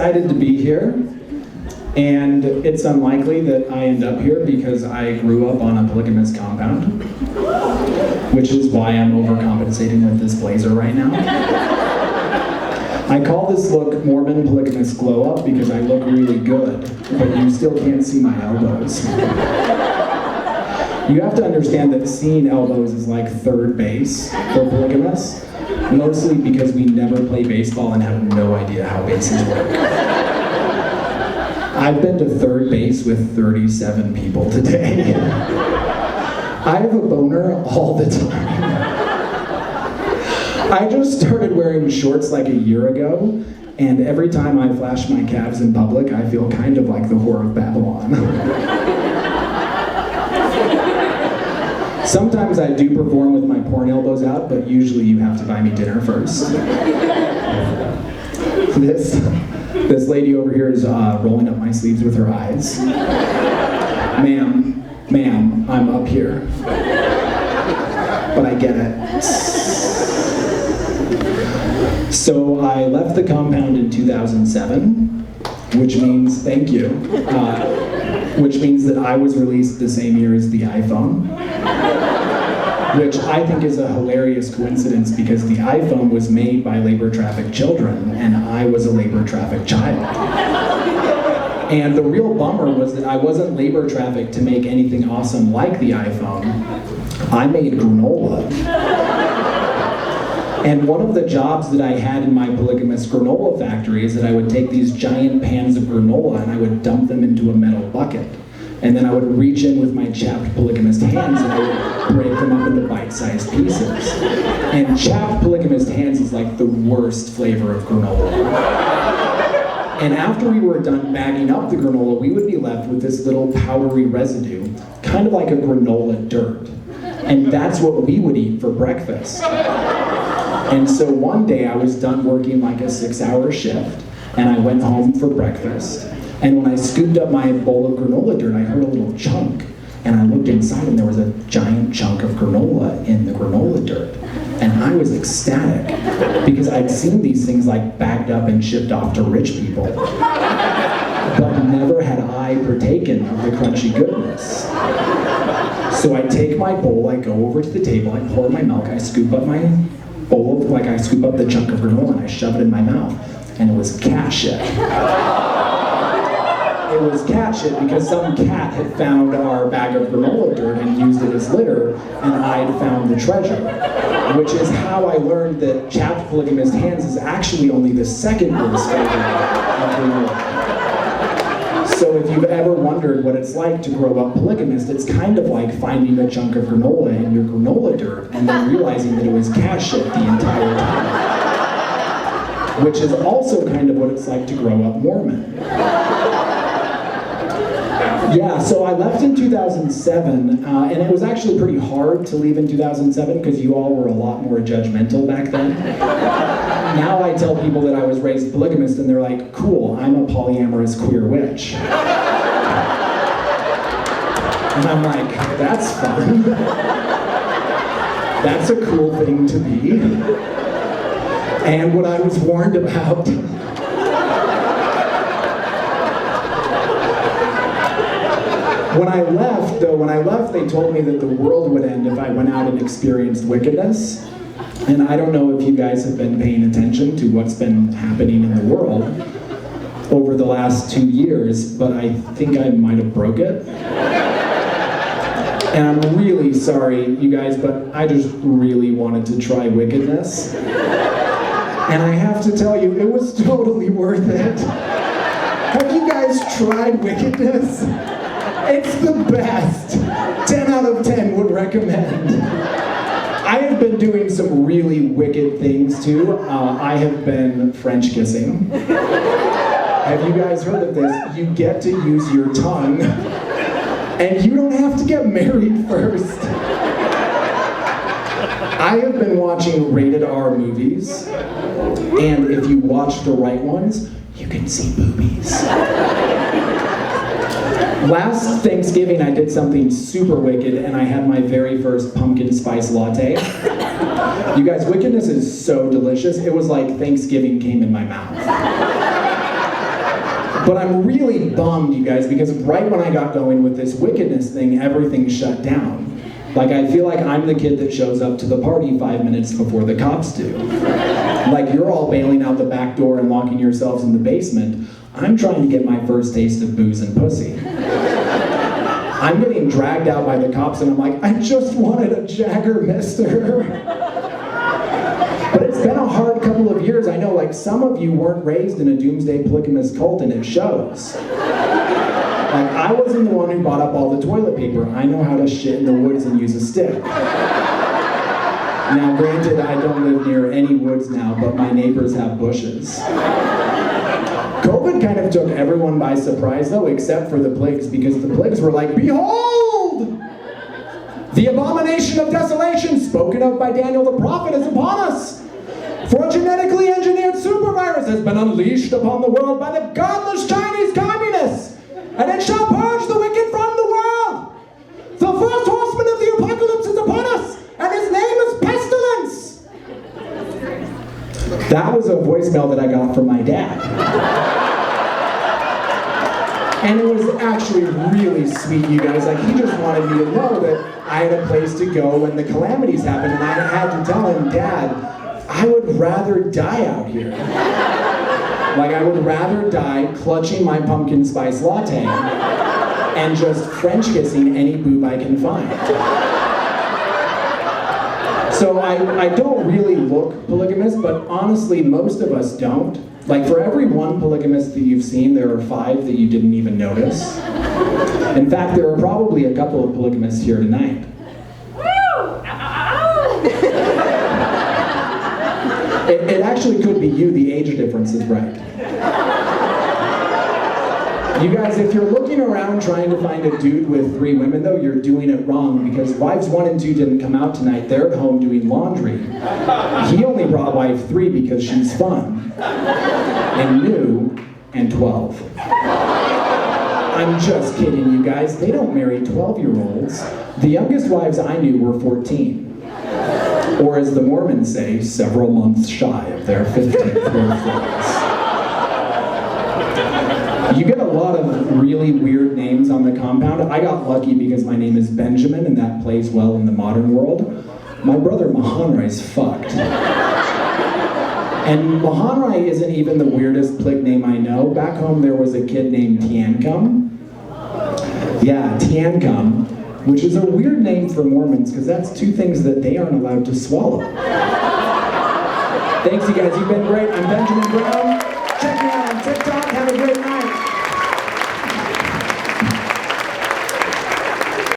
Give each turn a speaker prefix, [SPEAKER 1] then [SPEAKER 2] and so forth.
[SPEAKER 1] excited to be here, and it's unlikely that I end up here because I grew up on a polygamous compound, which is why I'm overcompensating with this blazer right now. I call this look Mormon Polygamous Glow Up because I look really good, but you still can't see my elbows. You have to understand that seeing elbows is like third base for polygamists, mostly because we never play baseball and have no idea how bases work. I've been to third base with 37 people today. I have a boner all the time. I just started wearing shorts like a year ago, and every time I flash my calves in public, I feel kind of like the Whore of Babylon. Sometimes I do perform with my porn elbows out, but usually you have to buy me dinner first. This lady over here is rolling up my sleeves with her eyes. Ma'am, I'm up here. But I get it. So I left the compound in 2007, which means, thank you, which means that I was released the same year as the iPhone, which I think is a hilarious coincidence because the iPhone was made by labor-trafficked children and I was a labor-trafficked child. And the real bummer was that I wasn't labor-trafficked to make anything awesome like the iPhone. I made granola. And one of the jobs that I had in my polygamous granola factory is that I would take these giant pans of granola and I would dump them into a metal bucket. And then I would reach in with my chapped polygamist hands and I would break them up into bite-sized pieces. And chapped polygamist hands is like the worst flavor of granola. And after we were done bagging up the granola, we would be left with this little powdery residue, kind of like a granola dirt. And that's what we would eat for breakfast. And so one day I was done working like a 6-hour shift, and I went home for breakfast. And when I scooped up my bowl of granola dirt, I heard a little chunk. And I looked inside and there was a giant chunk of granola in the granola dirt. And I was ecstatic, because I'd seen these things like bagged up and shipped off to rich people. But never had I partaken of the crunchy goodness. So I take my bowl, I go over to the table, I pour my milk, I scoop up my bowl, like I scoop up the chunk of granola and I shove it in my mouth. And it was cat shit. It was cat shit because some cat had found our bag of granola dirt and used it as litter, and I'd found the treasure. Which is how I learned that chapped polygamist hands is actually only the second worst flavor of granola. So if you've ever wondered what it's like to grow up polygamist, it's kind of like finding a chunk of granola in your granola dirt and then realizing that it was cat shit the entire time. Which is also kind of what it's like to grow up Mormon. Yeah, so I left in 2007, and it was actually pretty hard to leave in 2007 because you all were a lot more judgmental back then. Now I tell people that I was raised polygamist and they're like, cool, I'm a polyamorous queer witch. And I'm like, that's fun. That's a cool thing to be. And what I was warned about. When I left, they told me that the world would end if I went out and experienced wickedness. And I don't know if you guys have been paying attention to what's been happening in the world over the last 2 years, but I think I might have broke it. And I'm really sorry, you guys, but I just really wanted to try wickedness. And I have to tell you, it was totally worth it. Have you guys tried wickedness? It's the best. 10 out of 10 would recommend. I have been doing some really wicked things too. I have been French kissing. Have you guys heard of this? You get to use your tongue, and you don't have to get married first. I have been watching rated R movies, and if you watch the right ones, you can see boobies. Last Thanksgiving, I did something super wicked, and I had my very first pumpkin spice latte. You guys, wickedness is so delicious. It was like Thanksgiving came in my mouth. But I'm really bummed, you guys, because right when I got going with this wickedness thing, everything shut down. Like, I feel like I'm the kid that shows up to the party 5 minutes before the cops do. Like, you're all bailing out the back door and locking yourselves in the basement. I'm trying to get my first taste of booze and pussy. I'm getting dragged out by the cops and I'm like, I just wanted a Jagger, mister. But it's been a hard couple of years. I know, like, some of you weren't raised in a doomsday polygamous cult and it shows. Like, I wasn't the one who bought up all the toilet paper. I know how to shit in the woods and use a stick. Now, granted, I don't live near any woods now, but my neighbors have bushes. COVID kind of took everyone by surprise, though, except for the pigs, because the pigs were like, behold! The abomination of desolation spoken of by Daniel the prophet is upon us. For a genetically engineered supervirus has been unleashed upon the world by the godless Chinese communists, and it shall purge the wicked from the world. The first horseman of the apocalypse is upon us, and his name is pestilence. That was a voicemail that I got from my dad. And it was actually really sweet, you guys. Like, he just wanted me to know that I had a place to go when the calamities happened, and I had to tell him, Dad, I would rather die out here. Like, I would rather die clutching my pumpkin spice latte and just French kissing any boob I can find. So I don't really look polygamous, but honestly, most of us don't. Like, for every one polygamist that you've seen, there are 5 that you didn't even notice. In fact, there are probably a couple of polygamists here tonight. It actually could be you. The age difference is right. You guys, if you're looking around trying to find a dude with 3 women, though, you're doing it wrong, because wives 1 and 2 didn't come out tonight. They're at home doing laundry. He only brought wife 3 because she's fun and new and 12. I'm just kidding, you guys. They don't marry 12-year-olds. The youngest wives I knew were 14. Or as the Mormons say, several months shy of their 15th birthdays. You get a lot of really weird names on the compound. I got lucky because my name is Benjamin, and that plays well in the modern world. My brother Mahanrai's fucked. And Mahanrai isn't even the weirdest plig name I know. Back home there was a kid named Tiancum. Yeah, Tiancum, which is a weird name for Mormons because that's 2 things that they aren't allowed to swallow. Thanks, you guys. You've been great. I'm Benjamin Brown.